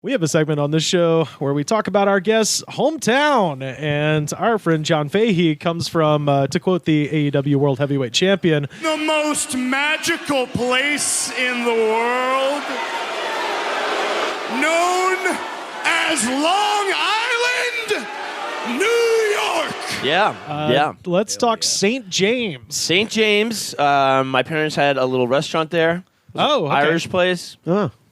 We have a segment on this show where we talk about our guest's hometown, and our friend John Fahy comes from, to quote the AEW World Heavyweight Champion, the most magical place in the world, known as Long Island, New York. Yeah. Let's talk St. James. St. James. My parents had a little restaurant there. Oh, okay. Irish place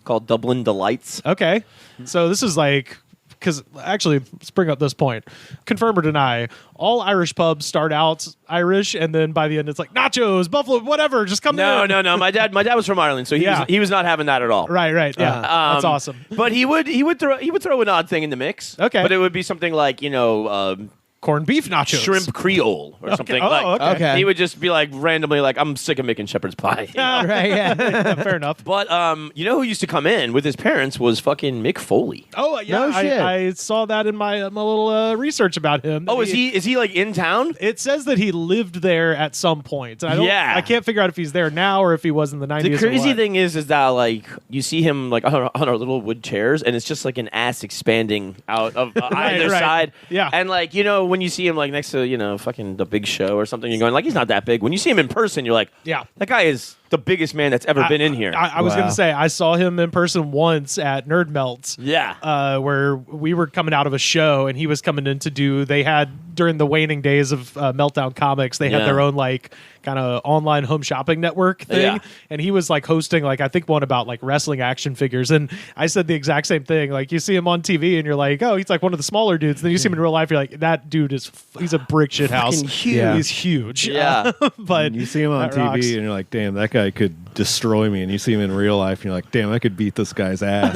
called Dublin Delights. Okay. So this is like, because actually, let's bring up this point. Confirm or deny, all Irish pubs start out Irish, and then by the end it's like nachos, buffalo, whatever, just come in. No. My dad was from Ireland, so he was not having that at all. Right. Yeah, that's awesome. But he would throw an odd thing in the mix. Okay. But it would be something like, corned beef nachos, shrimp Creole or something. Okay. He would just be like randomly like, I'm sick of making shepherd's pie. Right, yeah. Fair enough. But you know who used to come in with his parents was fucking Mick Foley. Oh yeah, No shit. I saw that in my little research about him. Oh, is he like in town? It says that he lived there at some point. I can't figure out if he's there now or if he was in the 90s. The crazy or what. thing is that like you see him like on our little wood chairs, and it's just like an ass expanding out of either side. Yeah, and like when you see him like next to fucking The Big Show or something, you're going like he's not that big. When you see him in person, you're like, yeah, that guy is the biggest man that's ever been in here. I was going to say, I saw him in person once at Nerd Melts. Yeah. Where we were coming out of a show and he was coming in to do, they had, during the waning days of Meltdown Comics, they had their own like kind of online home shopping network thing. Yeah. And he was like hosting like, I think one about like wrestling action figures. And I said the exact same thing. Like you see him on TV and you're like, oh, he's like one of the smaller dudes. Then you see him in real life, you're like, that dude he's a brick shit house. Huge. Yeah. He's huge. Yeah. But You see him on that TV rocks. and you're like, damn, that guy could destroy me. And you see him in real life and you're like, damn, I could beat this guy's ass.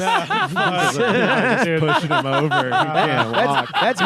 Dude. Pushing him over. He can't walk. That's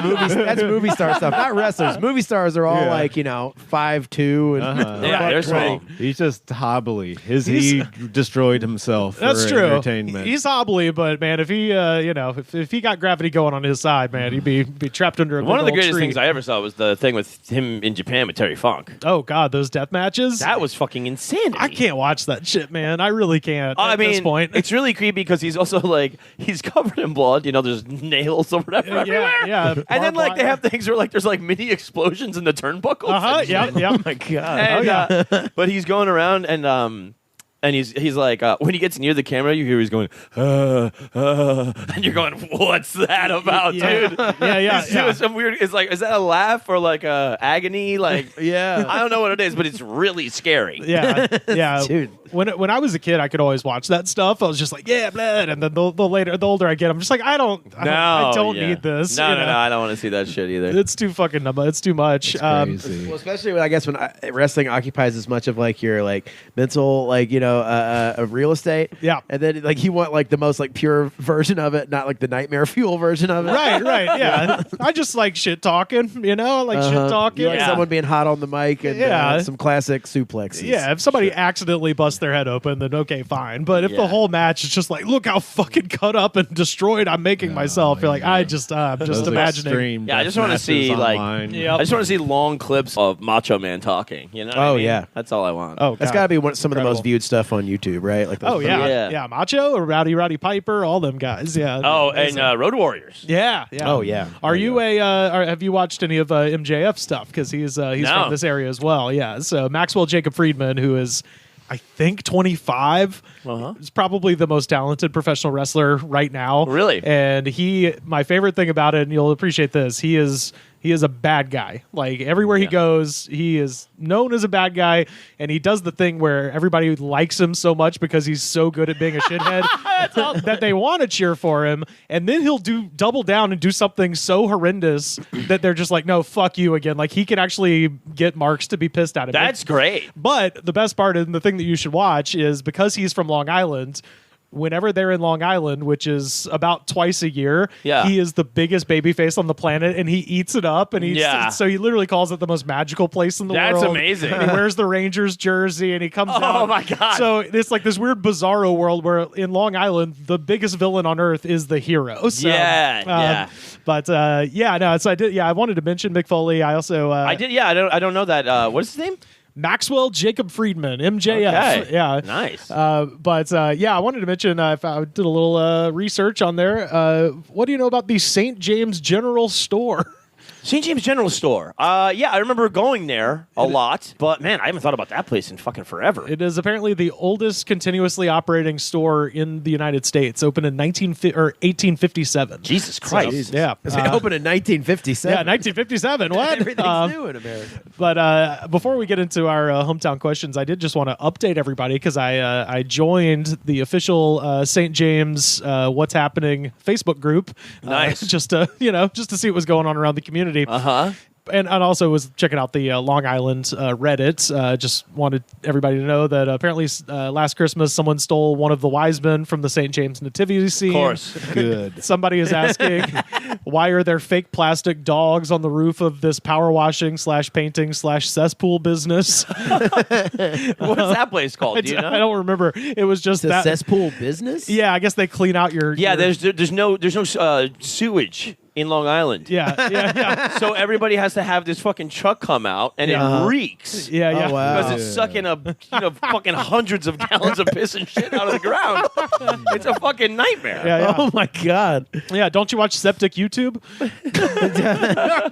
movie star stuff, not wrestlers. Movie stars are all like 5'2" and Yeah, they're small. He's just hobbly. He destroyed himself That's for true. entertainment. He's hobbly, but man, if he, if he got gravity going on his side, man, he'd be trapped under a One of the big old greatest tree. things I ever saw was the thing with him in Japan with Terry Funk. Oh God, those death matches. That was fucking insanity. I can't watch that shit, man. I really can't. At this point, it's really creepy because he's also like he's covered in blood. There's nails or whatever everywhere. yeah. And then like they Barbed have things where like there's like mini explosions in the turnbuckles. Yep. Oh my god. But he's going around and he's like when he gets near the camera, you hear he's going, and you're going, what's that about, dude? Yeah. He's doing some weird. It's like, is that a laugh or like a agony? Like, I don't know what it is, but it's really scary. Yeah. Dude. When I was a kid, I could always watch that stuff. I was just like, yeah, blood. And then the older I get, I'm just like, I don't need this. No, I don't want to see that shit either. It's too fucking numb. It's too much. Crazy. Well, especially when wrestling occupies as much of like your like mental real estate. Yeah. And then like you want like the most like pure version of it, not like the nightmare fuel version of it. Right. Yeah. I just like shit talking. Shit talking. You like someone being hot on the mic and some classic suplexes. Yeah, if somebody accidentally busts their head open, then okay, fine. But if the whole match is just like, look how fucking cut up and destroyed I'm making myself, you're like, I'm just Those imagining. extreme Yeah, I just want to death see matches like, online. Yep. I just want to see long clips of Macho Man talking. You know? What I mean? Yeah. That's all I want. Oh, That's God. got to be some of the most Incredible. viewed stuff on YouTube, right? Like those Oh yeah. Yeah. Macho or Roddy Piper, all them guys. Yeah. Oh, and Road Warriors. Yeah. Oh, yeah. Are you have you watched any of MJF stuff? Because he's from this area as well. Yeah. So Maxwell Jacob Friedman, who is, I think, 25, is probably the most talented professional wrestler right now. Really? And my favorite thing about it, and you'll appreciate this, he is a bad guy. Like everywhere he goes, he is known as a bad guy, and he does the thing where everybody likes him so much because he's so good at being a shithead that they want to cheer for him, and then he'll double down and do something so horrendous that they're just like, no, fuck you again. Like he can actually get marks to be pissed at him. That's great. But the best part and the thing that you should watch is because he's from Long Island, whenever they're in Long Island, which is about twice a year, he is the biggest babyface on the planet, and he eats it up. And so he literally calls it the most magical place in the world. That's amazing. And he wears the Rangers jersey, and he comes out. Oh my God. So it's like this weird bizarro world where in Long Island, the biggest villain on earth is the hero. So, But so I wanted to mention Mick Foley. I also I did. Yeah, I don't know that. What's his name? Maxwell Jacob Friedman, MJF. Okay. Yeah. Nice. But I wanted to mention, I did a little research on there. What do you know about the St. James General Store? St. James General Store. Yeah, I remember going there a lot, but man, I haven't thought about that place in fucking forever. It is apparently the oldest continuously operating store in the United States, opened in 1857. Jesus Christ. Yeah. It opened in 1957. Yeah, 1957. What? Everything's new in America. But before we get into our hometown questions, I did just want to update everybody because I joined the official St. James What's Happening Facebook group. Nice. Just to see what was going on around the community. Uh-huh. And also was checking out the Long Island Reddit. Just wanted everybody to know that apparently last Christmas someone stole one of the wise men from the St. James nativity scene. Of course. Good. Somebody is asking, why are there fake plastic dogs on the roof of this power washing / painting / cesspool business? What is that place called? Do you know? I don't remember. It was just The that. cesspool business? Yeah, I guess they clean out your. Yeah, your- there's no sewage in Long Island. Yeah. So everybody has to have this fucking truck come out, and it reeks. Yeah. Oh, wow. Because it's sucking up, fucking hundreds of gallons of piss and shit out of the ground. It's a fucking nightmare. Yeah. Oh my God. Yeah, don't you watch Septic YouTube?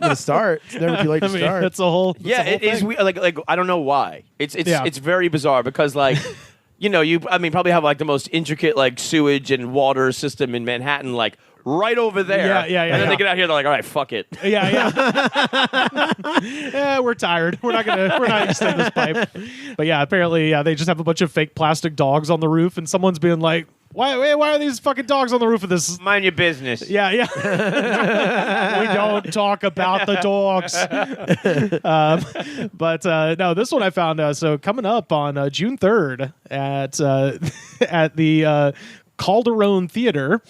The start. It's never too late to start. That's a whole. Yeah, it is. Like I don't know why. It's very bizarre because like. Probably have like the most intricate like sewage and water system in Manhattan, like right over there. Yeah. And then they get out here, they're like, all right, fuck it. Yeah. Yeah, we're tired. We're not gonna extend this pipe. But yeah, apparently, they just have a bunch of fake plastic dogs on the roof, and someone's being like, why are these fucking dogs on the roof of this? Mind your business. Yeah. We don't talk about the dogs. But no, this one I found. So coming up on June 3rd at the Calderone Theater,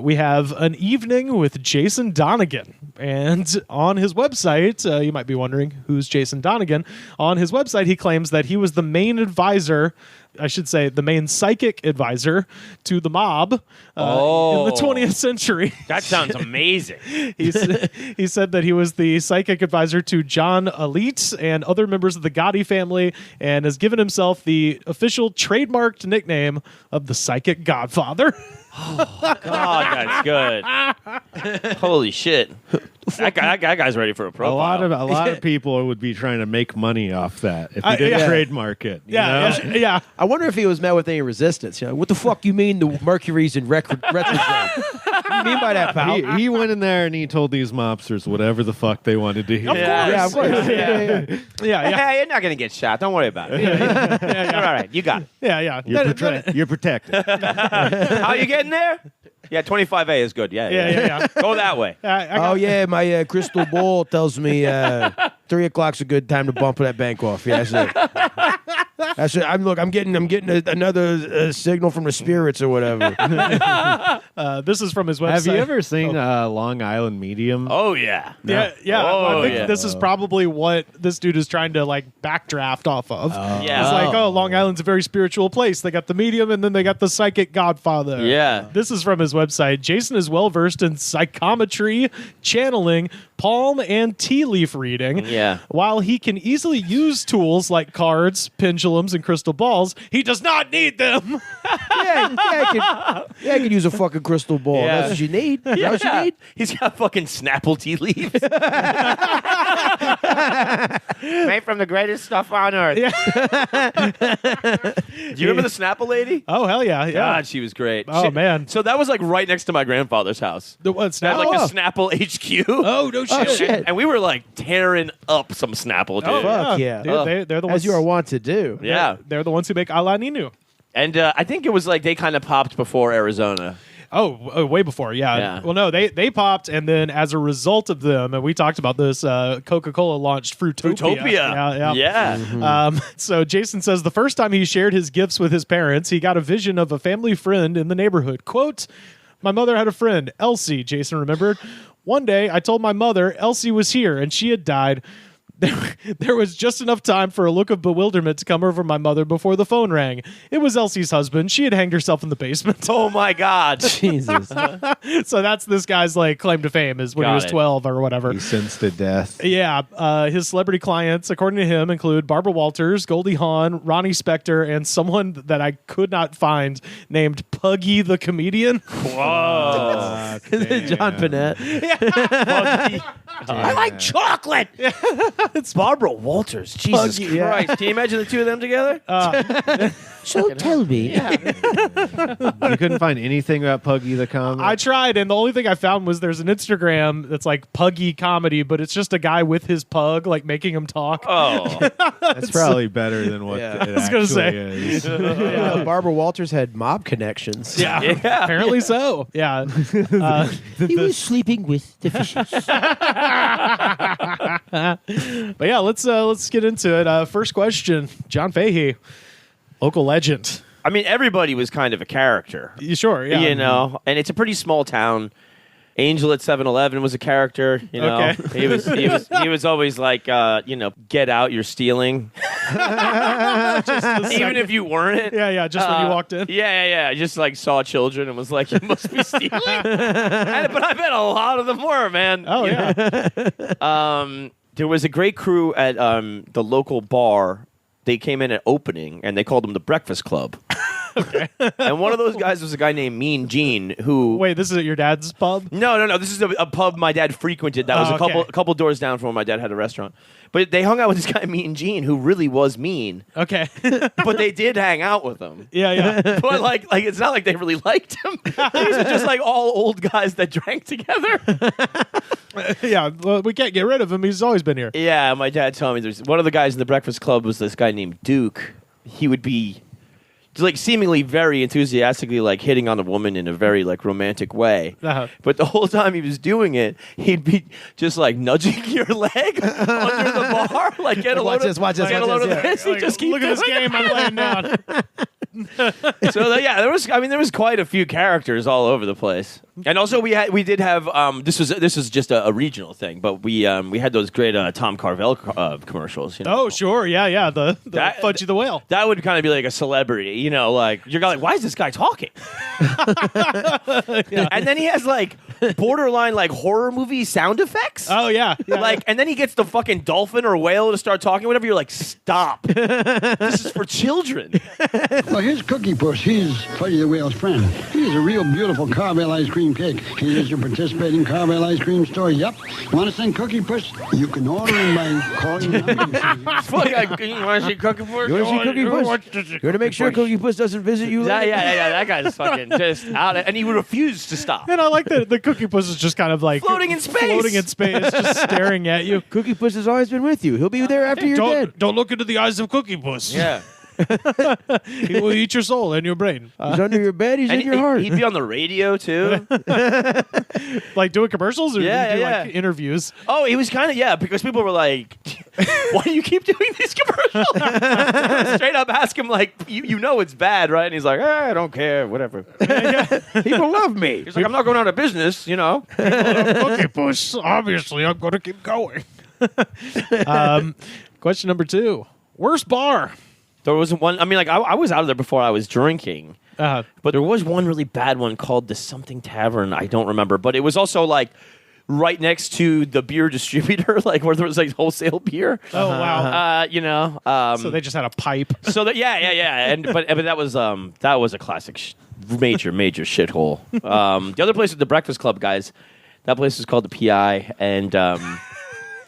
we have an evening with Jason Donegan. And on his website, you might be wondering, who's Jason Donegan? On his website, he claims that he was the main advisor, I should say the main psychic advisor to the mob in the 20th century. That sounds amazing. He said that he was the psychic advisor to John Elite and other members of the Gotti family, and has given himself the official trademarked nickname of the Psychic Godfather. God, that's good. Holy shit. That guy's ready for a A profile. lot of people would be trying to make money off that if we didn't trademark it. you know? Yeah. I wonder if he was met with any resistance. What the fuck you mean the Mercury's in retrograde? What do you mean by that, pal? He went in there and he told these mobsters whatever the fuck they wanted to hear. Yeah, of course. Yeah. Hey, you're not going to get shot. Don't worry about it. You're all right. You got it. Yeah. You're protected. How you getting there? Yeah, 25A is good. Yeah. Go that way. Oh, yeah, my crystal ball tells me 3 o'clock's a good time to bump that bank off. Yeah, that's it. That's it. I'm getting another signal from the spirits or whatever. This is from his website. Have you ever seen Long Island Medium? Oh, yeah. Yeah. Oh, I think yeah. this is probably what this dude is trying to like backdraft off of. Yeah. It's like, Long Island's a very spiritual place. They got the medium, and then they got the psychic Godfather. Yeah. This is from his website. Jason is well versed in psychometry, channeling, palm and tea leaf reading. Yeah. While he can easily use tools like cards, pendulums, and crystal balls, he does not need them. I could use a fucking crystal ball. Yeah. That's what you need. That's what you need. He's got fucking Snapple tea leaves. Made from the greatest stuff on earth. Yeah. Do you remember the Snapple lady? Oh, hell yeah. God, she was great. Oh, man. So that was like right next to my grandfather's house. The what, They had like a Snapple HQ. Oh, no shit. shit. And we were like tearing up some Snapple, dude. Oh, Fuck yeah. Dude, they're the ones. As you are wont to do. Yeah. They're the ones who make Ala Ninu. And I think it was like they kind of popped before Arizona. Oh, way before, yeah. Well, no, they popped, and then as a result of them, and we talked about this, Coca-Cola launched Fruitopia. Yeah. So Jason says the first time he shared his gifts with his parents, he got a vision of a family friend in the neighborhood. Quote, "My mother had a friend, Elsie," Jason remembered. "One day, I told my mother Elsie was here, and she had died. There was just enough time for a look of bewilderment to come over my mother before the phone rang. It was Elsie's husband. She had hanged herself in the basement. Oh my God. Jesus. So that's this guy's like claim to fame is when he Got was it. 12 or whatever. He sentenced to death. Yeah, his celebrity clients, according to him, include Barbara Walters, Goldie Hawn, Ronnie Spector, and someone that I could not find named Puggy the comedian. Whoa. John Panette. I like chocolate. It's Barbara Walters. Jesus Puggy, Christ. yeah. Can you imagine the two of them together? So tell me. You couldn't find anything about Puggy the comic? I tried, and the only thing I found was there's an Instagram that's like Puggy comedy, but it's just a guy with his pug, like making him talk. Oh. That's probably better than what Yeah. it I was gonna actually say. is. Yeah, Barbara Walters had mob connections. Yeah, Yeah. apparently so. Yeah. He was sleeping with the fishes. But yeah, let's get into it. First question, John Fahy, local legend. I mean, everybody was kind of a character. You sure? Yeah. You know, and it's a pretty small town. Angel at 7-Eleven was a character, you know. Okay. He was always like, get out, you're stealing. Even if you weren't. Yeah, just when you walked in. Yeah. I just like saw children and was like, you must be stealing. But I bet a lot of them were, man. Oh yeah. There was a great crew at the local bar. They came in at opening and they called them the Breakfast Club. Okay. And one of those guys was a guy named Mean Gene who. Wait, this is at your dad's pub? No. This is a pub my dad frequented. That was okay. a couple doors down from where my dad had a restaurant. But they hung out with this guy Mean Gene who really was mean. Okay. But they did hang out with him. Yeah. But like it's not like they really liked him. These are just like all old guys that drank together. Yeah, well, we can't get rid of him. He's always been here. Yeah, my dad told me there's one of the guys in the Breakfast Club was this guy named Duke. He would be like seemingly very enthusiastically like hitting on a woman in a very like romantic way. Uh-huh. But the whole time he was doing it, he'd be just like nudging your leg under the bar, like get a load of this. He'd just keep look at this doing it. game I'm laying down. So there was quite a few characters all over the place, and also we did have this was just a regional thing, but we had those great Tom Carvel commercials. You know? Oh sure, yeah, the Fudgy the Whale. That would kind of be like a celebrity, you know, like you're like, why is this guy talking? And then he has like borderline like horror movie sound effects. Oh yeah. Like, and then he gets the fucking dolphin or whale to start talking, whatever. You're like, stop. This is for children. Well, here's Cookie Puss. He's Fudgy the Whale's friend. He's a real beautiful Carvel ice cream cake. Here's your participating Carvel ice cream store. Yep. Want to send Cookie Puss? You can order him by calling the number. You want to see Cookie Puss? You want to see Cookie Puss? You want to make sure Cookie Puss doesn't visit you later? Yeah. That guy's fucking just out, and he refused to stop. And I like that the Cookie Puss is just kind of like Floating in space, just staring at you. Cookie Puss has always been with you. He'll be there after you're dead. Don't look into the eyes of Cookie Puss. Yeah. He will eat your soul and your brain. He's under your bed. He's in your heart. He'd be on the radio too. Like doing commercials or Yeah, did he do yeah. like interviews? Oh, he was kind of because people were like, "Why do you keep doing these commercials?" Straight up ask him like, "You know it's bad, right?" And he's like, "I don't care, whatever." People love me. He's like, "I'm not going out of business, you know." Cookie Puss, obviously I'm going to keep going. Question number 2. Worst bar? There was one. I mean, like I was out of there before I was drinking. Uh-huh. But there was one really bad one called the something tavern. I don't remember, but it was also like right next to the beer distributor, like where there was like wholesale beer. Oh wow! So they just had a pipe. So that and but that was a classic major shithole. The other place was the Breakfast Club, guys. That place was called the PI, and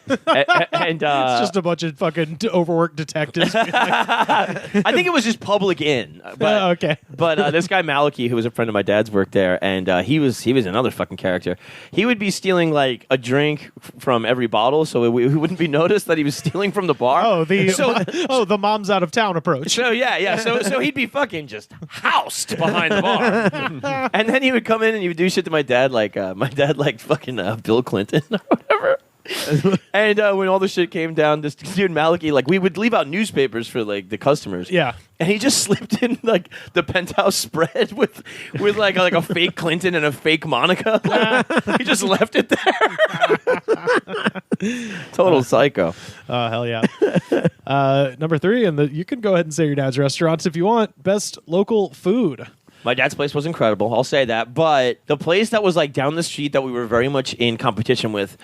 it's just a bunch of fucking overworked detectives. I think it was just Public Inn. But, okay. But this guy Malachi, who was a friend of my dad's, worked there, and he was another fucking character. He would be stealing like a drink from every bottle, so it wouldn't be noticed that he was stealing from the bar. Oh, the mom's out of town approach. So yeah. So he'd be fucking just housed behind the bar, and then he would come in and he would do shit to my dad, like fucking Bill Clinton or whatever. And when all the shit came down, this dude Malachi, like we would leave out newspapers for like the customers. Yeah. And he just slipped in like the Penthouse spread with like a fake Clinton and a fake Monica. He just left it there. Total psycho. Oh, hell yeah. Number 3, and you can go ahead and say your dad's restaurants if you want. Best local food. My dad's place was incredible. I'll say that. But the place that was like down the street that we were very much in competition with,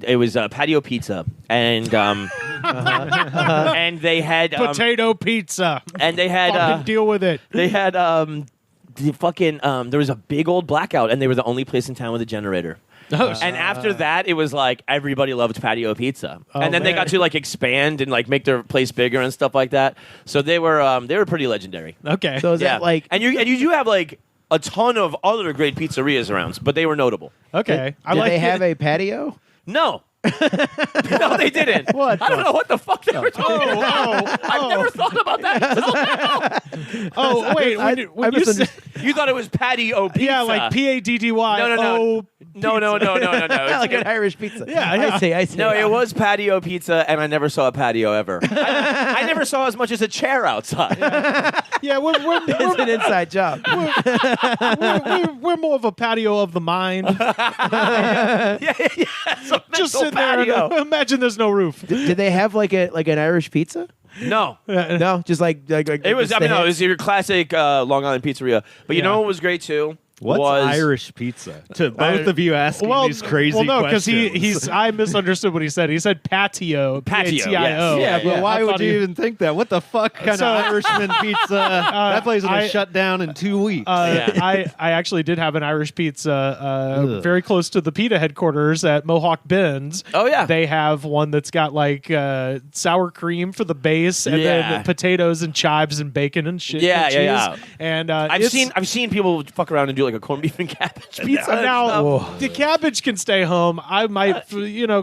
it was Patio Pizza, and and they had Potato pizza. and they had Fucking deal with it. they had the fucking there was a big old blackout, and they were the only place in town with a generator. And after that, it was like everybody loved Patio Pizza, and then they got to like expand and like make their place bigger and stuff like that. So they were pretty legendary. Okay. So is that like? and you do have like a ton of other great pizzerias around, but they were notable. Okay. Did they have a patio? No. No, they didn't. What? I don't know what the fuck they were talking about. I've never thought about that until now. Oh, wait. When you said, You thought it was patio pizza. yeah, like Paddy. No. No. Like an Irish pizza. Yeah. I see. No, it was patio pizza, and I never saw a patio ever. I never saw as much as a chair outside. Yeah, It's an inside job. we're more of a patio of the mind. It's a Just mental sit there patio. and imagine there's no roof. Did they have like an Irish pizza? No. No, just like It was. I mean, no, it was your classic Long Island pizzeria. But you know what was great too? What's was Irish pizza? To both of you asking these crazy no, because questions. I misunderstood what he said. He said patio. Patio, P-A-T-I-O. yes. Yeah, but I why thought would you even think that? What the fuck kind So- of Irishman pizza? That place I- was shut down in 2 weeks. I actually did have an Irish pizza very close to the PETA headquarters at Mohawk Bends. Oh, yeah. They have one that's got like sour cream for the base and Yeah. then potatoes and chives and bacon and shit. Yeah, and yeah, cheese. And I've seen people fuck around and do like a corned beef and cabbage pizza. Now the cabbage can stay home. I might,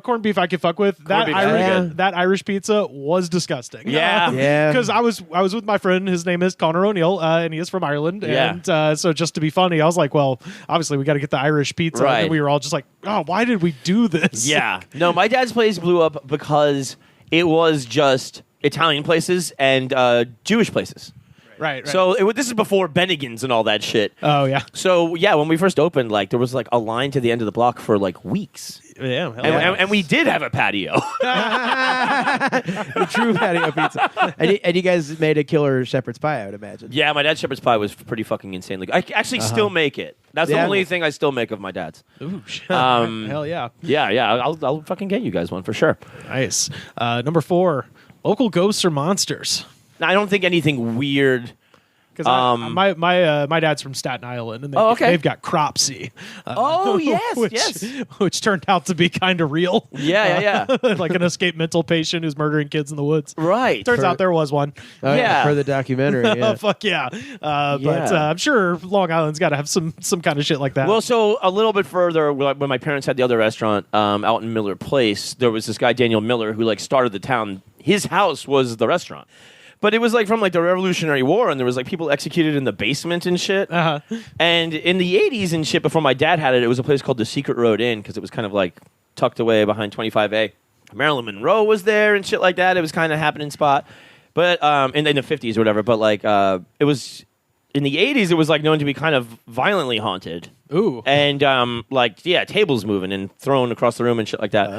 corned beef I could fuck with. Corned beef is very good. That Irish pizza was disgusting. Yeah. Yeah. Because I was with my friend. His name is Connor O'Neill, and he is from Ireland. Yeah. And so just to be funny, I was like, well, obviously we got to get the Irish pizza. Right. And we were all just like, oh, why did we do this? Yeah. No, my dad's place blew up because it was just Italian places and Jewish places. Right. So this is before Bennigan's and all that shit. Oh yeah. So yeah, when we first opened, like there was like a line to the end of the block for like weeks, Yeah. and we did have a patio. the true patio pizza. And you guys made a killer shepherd's pie, I would imagine. Yeah, my dad's shepherd's pie was pretty fucking insanely good. I actually still make it. That's the Yeah. only thing I still make of my dad's. Ooh, shit. Um, Hell yeah. Yeah, I'll fucking get you guys one for sure. Nice. Number 4, local ghosts or monsters. I don't think anything weird. Because my dad's from Staten Island, and they've got Cropsey. Oh yes, which turned out to be kind of real. Yeah. Like an escaped mental patient who's murdering kids in the woods. Right. Turns out there was one. Yeah. For the documentary. Yeah. Fuck yeah. But I'm sure Long Island's got to have some kind of shit like that. Well, so a little bit further, when my parents had the other restaurant out in Miller Place, there was this guy Daniel Miller who like started the town. His house was the restaurant. But it was like from like the Revolutionary War, and there was like people executed in the basement and shit. And in the 80s and shit, before my dad had it, it was a place called the Secret Road Inn because it was kind of like tucked away behind 25A. Marilyn Monroe was there and shit like that. It was kind of happening spot. But in the 50s or whatever. But like it was in the 80s, it was like known to be kind of violently haunted. Ooh. And tables moving and thrown across the room and shit like that.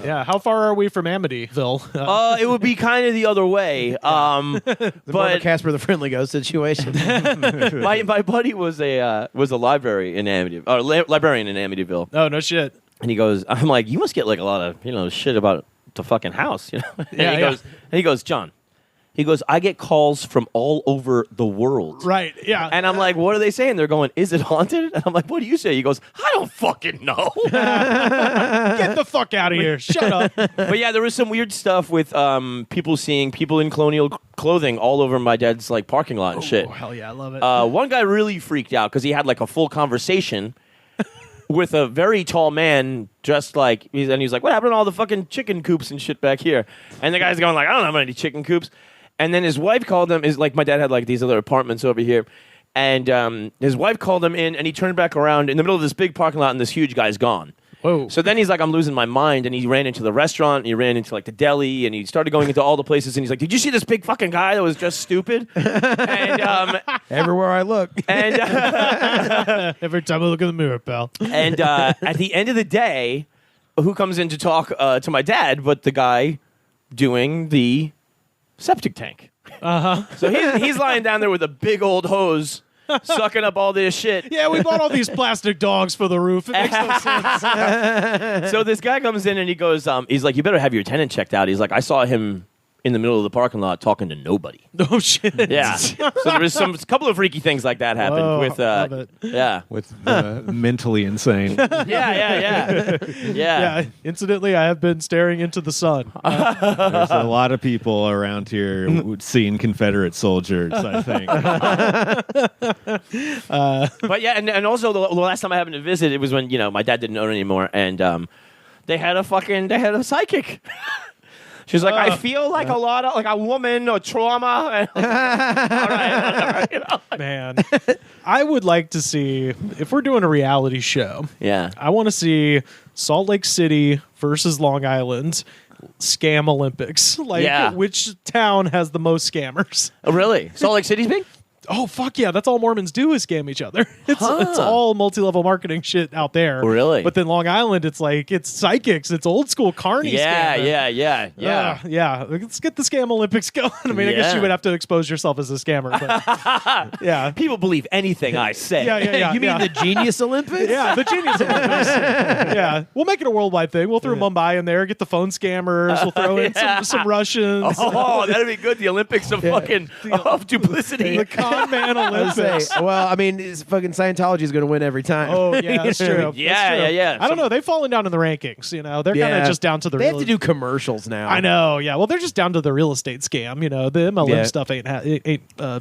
Yeah. How far are we from Amityville? It would be kind of the other way. More of a But Casper the Friendly Ghost situation. my buddy was a library in Amityville, or librarian in Amityville, Oh, no shit. and he goes, I'm like, you must get like a lot of shit about the fucking house, And he goes, John. He goes, I get calls from all over the world. Right. Yeah. And I'm like, what are they saying? They're going, is it haunted? And I'm like, what do you say? He goes, I don't fucking know. Get the fuck out of here. Shut up. But yeah, there was some weird stuff with people seeing people in colonial clothing all over my dad's like parking lot and shit. Oh, hell yeah. I love it. One guy really freaked out because he had like a full conversation with a very tall man dressed like, and he was like, what happened to all the fucking chicken coops and shit back here? And the guy's going like, I don't have any chicken coops. And then his wife called him, my dad had like these other apartments over here. And his wife called him in, and he turned back around in the middle of this big parking lot, and this huge guy's gone. Whoa. So then he's like, I'm losing my mind, and he ran into the restaurant, and he ran into like the deli, and he started going into all the places, and he's like, did you see this big fucking guy that was just stupid? And Everywhere I look. Every time I look in the mirror, pal. at the end of the day, who comes in to talk to my dad, but the guy doing the septic tank. So he's lying down there with a big old hose, sucking up all this shit. Yeah, we bought all these plastic dogs for the roof. It makes no sense. So this guy comes in and he goes, he's like, you better have your tenant checked out. He's like, I saw him in the middle of the parking lot talking to nobody. Oh shit. Yeah. So there was a couple of freaky things like that happened love it. yeah. With mentally insane. Yeah. Incidentally, I have been staring into the sun. There's a lot of people around here seeing Confederate soldiers, I think. But yeah, and also the last time I happened to visit, it was when, my dad didn't own it anymore, and they had a psychic. She's like, I feel like a lot of, like a woman or trauma. All right, whatever, Man, I would like to see, if we're doing a reality show, Yeah. I want to see Salt Lake City versus Long Island scam Olympics. Like, which town has the most scammers? Oh, really? Salt Lake City's big? Oh, fuck yeah. That's all Mormons do is scam each other. It's all multi-level marketing shit out there. Really? But then Long Island, it's like, it's psychics. It's old school carny scammer. Yeah. Let's get the scam Olympics going. I mean, I guess you would have to expose yourself as a scammer. But yeah. People believe anything I say. Yeah. You mean the Genius Olympics? Yeah, the Genius Olympics. Yeah. We'll make it a worldwide thing. We'll throw Mumbai in there, get the phone scammers. We'll throw in some Russians. Oh, that'd be good. The Olympics of fucking of duplicity. The con man Olympics. Well, I mean, fucking Scientology is going to win every time. Oh, yeah, that's true. Yeah. I don't know. They've fallen down in the rankings. They're kind of just down to the. They have to do commercials now. I know. Yeah. Well, they're just down to the real estate scam. The MLM stuff ain't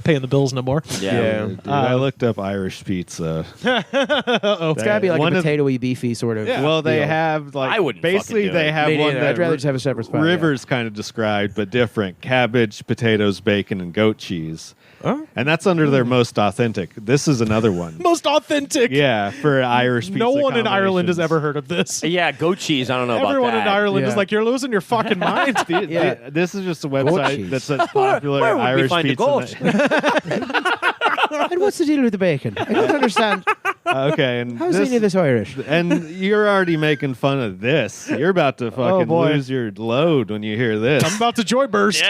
paying the bills no more. Yeah. Dude, I looked up Irish pizza. It's got to be like a potato-y, beefy sort of. Yeah. Well, they deal. have like I wouldn't basically fucking do they it. have Me one neither. that I'd rather just have a separate spot. Rivers kind of described, but different: cabbage, potatoes, bacon, and goat cheese. And that's under their most authentic. This is another one. Most authentic. Yeah, for Irish pizza. No one in Ireland has combinations. ever heard of this. Yeah, goat cheese. I don't know Everyone about that. in Ireland is Yeah. like, you're losing your fucking mind. This is just a Goat website cheese. that says popular where would we Irish find the pizza. goat? And what's the deal with the bacon? I don't understand. Okay, and How's any of this Irish? and you're already making fun of this. You're about to fucking boy. lose your load when you hear this. I'm about to joy burst.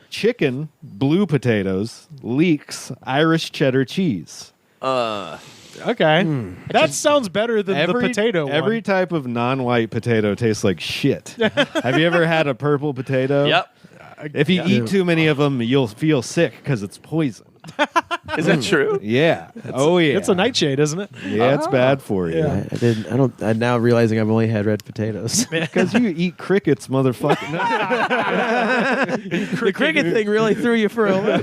Chicken, blue potatoes, leeks, Irish cheddar cheese. Okay. That sounds better than the potato Every one. type of non-white potato tastes like shit. Have you ever had a purple potato? Yep. If you eat too many of them, you'll feel sick because it's poison. Is that true? Yeah. Yeah. It's a nightshade, isn't it? Yeah, it's bad for you. Yeah. I'm now realizing I've only had red potatoes. Because you eat crickets, motherfucker. The cricket thing really threw you for a loop.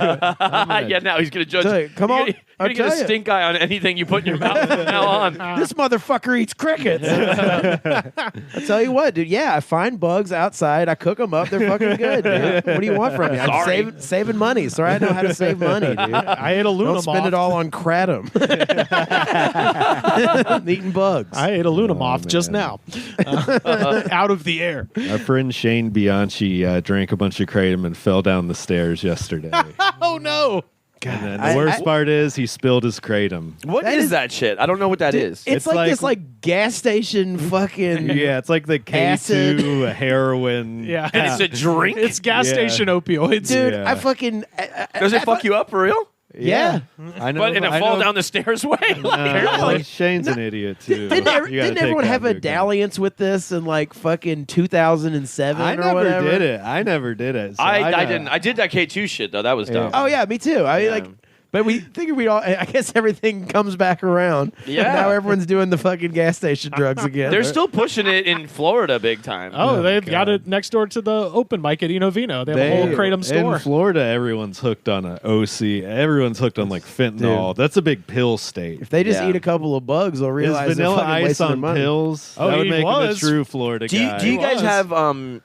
Yeah, now he's going to judge. Tell you, come on, You're I'll going to get tell a you. stink eye on anything you put in your mouth from now on. This motherfucker eats crickets. I tell you what, dude. Yeah, I find bugs outside. I cook them up. They're fucking good, dude. What do you want from me? I'm Sorry. saving money. Sorry, I know how to save money, dude. I ate a Luna Don't spend it all on kratom. I'm eating bugs. I ate a Luna moth just man. now. Out of the air. Our friend Shane Bianchi drank a bunch of kratom and fell down the stairs yesterday. Oh, no. And then the worst part is he spilled his kratom. What is that shit? I don't know what that is. It's like this gas station fucking. Yeah, it's like the Acid. K2 heroin. Yeah. And it's a drink? It's gas Yeah. station opioids. Dude, Yeah. I fucking. Does it fuck you up for real? Yeah. I know. But in a I fall know- down the stairs way? Well, Shane's an idiot too. Didn't, You gotta didn't take everyone that have a into account. dalliance with this in like fucking 2007 I or never whatever? did it. I never did it. So I know. didn't. I did that K2 shit, though. That was dumb. Oh yeah, me too. I mean, Yeah. like, but we figured we all. I guess everything comes back around. Yeah. Now everyone's doing the fucking gas station drugs again. They're still pushing it in Florida big time. Oh, they've got it next door to the open mic at Eno Vino. They have a whole kratom store. In Florida, everyone's hooked on a OC. Everyone's hooked on like fentanyl. That's a big pill state. If they just Yeah. eat a couple of bugs, they'll Is realize they're Vanilla fucking Ice wasting their on money. pills? Oh, that would he make him a was. true Florida Do you, guy. do you guys was. have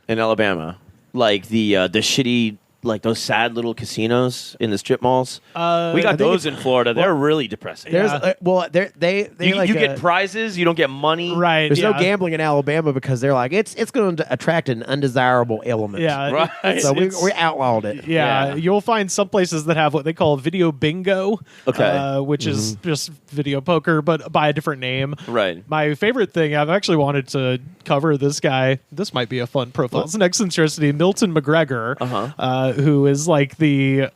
in Alabama like the shitty like those sad little casinos in the strip malls? We got think those in Florida. They're really depressing. There's Well, they you like get prizes, you don't get money. Right. There's yeah. no gambling in Alabama because they're like it's going to attract an undesirable element. Yeah. Right. So we outlawed it. Yeah, Yeah. you'll find some places that have what they call video bingo, Okay. which is just video poker, but by a different name. Right. My favorite thing, I've actually wanted to cover this guy. This might be a fun profile. It's an eccentricity, Milton McGregor, who is like the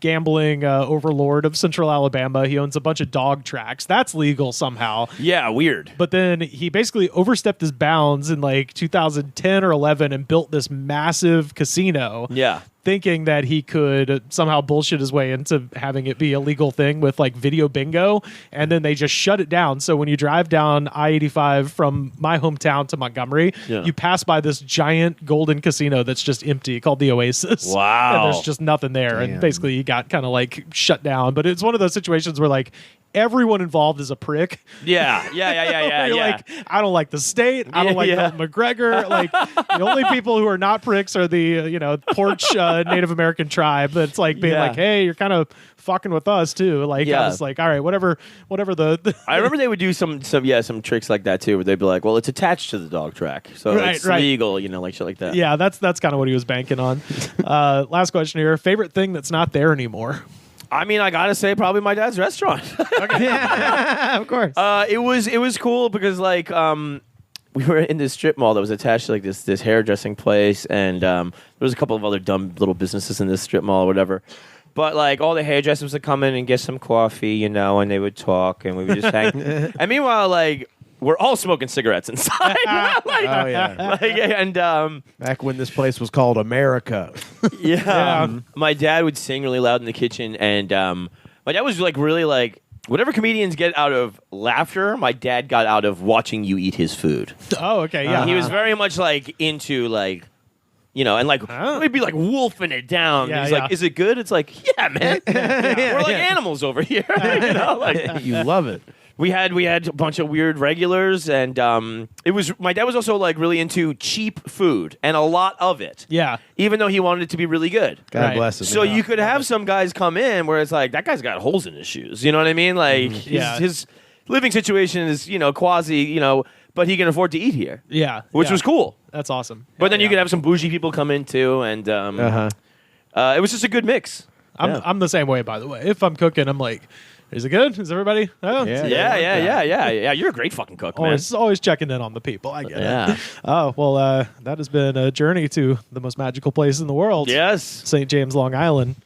gambling overlord of Central Alabama. He owns a bunch of dog tracks. That's legal somehow. Yeah, weird. But then he basically overstepped his bounds in like 2010 or 11 and built this massive casino. Yeah. Thinking that he could somehow bullshit his way into having it be a legal thing with like video bingo, and then they just shut it down. So when you drive down I-85 from my hometown to Montgomery, you pass by this giant golden casino that's just empty called the Oasis. Wow. And there's just nothing there. And basically he got kind of like shut down. But it's one of those situations where like everyone involved is a prick. Yeah. You're like, I don't like the state. I don't like Milton McGregor. Like the only people who are not pricks are the porch Native American tribe. That's like being like, hey, you're kind of fucking with us too. Like I was like, all right, whatever the. I remember they would do some tricks like that too, where they'd be like, well, it's attached to the dog track, so it's legal, like shit like that. Yeah, that's kind of what he was banking on. Last question here: favorite thing that's not there anymore. I mean, I gotta say, probably my dad's restaurant. Of course. It was cool because like we were in this strip mall that was attached to like this hairdressing place, and there was a couple of other dumb little businesses in this strip mall or whatever. But like all the hairdressers would come in and get some coffee, and they would talk, and we would just hang. And meanwhile, like we're all smoking cigarettes inside. Back when this place was called America. My dad would sing really loud in the kitchen, and my dad was like really like whatever comedians get out of laughter, my dad got out of watching you eat his food. Oh, okay, yeah. He was very much like into like. And like we'd be like wolfing it down. Yeah, He's like, "Is it good?" It's like, "Yeah, man, we're like animals over here." You love it. We had a bunch of weird regulars, and it was my dad was also like really into cheap food and a lot of it. Yeah, even though he wanted it to be really good. God bless him. So you could have some guys come in where it's like that guy's got holes in his shoes. You know what I mean? Like his living situation is quasi but he can afford to eat here. Yeah, which was cool. That's awesome. But then you could have some bougie people come in too, and it was just a good mix. I'm the same way, by the way. If I'm cooking, I'm like, is it good? Is everybody? Oh, Yeah. You're a great fucking cook, man. Always checking in on the people. I get Yeah. it. Oh, well, that has been a journey to the most magical place in the world. Yes. St. James, Long Island.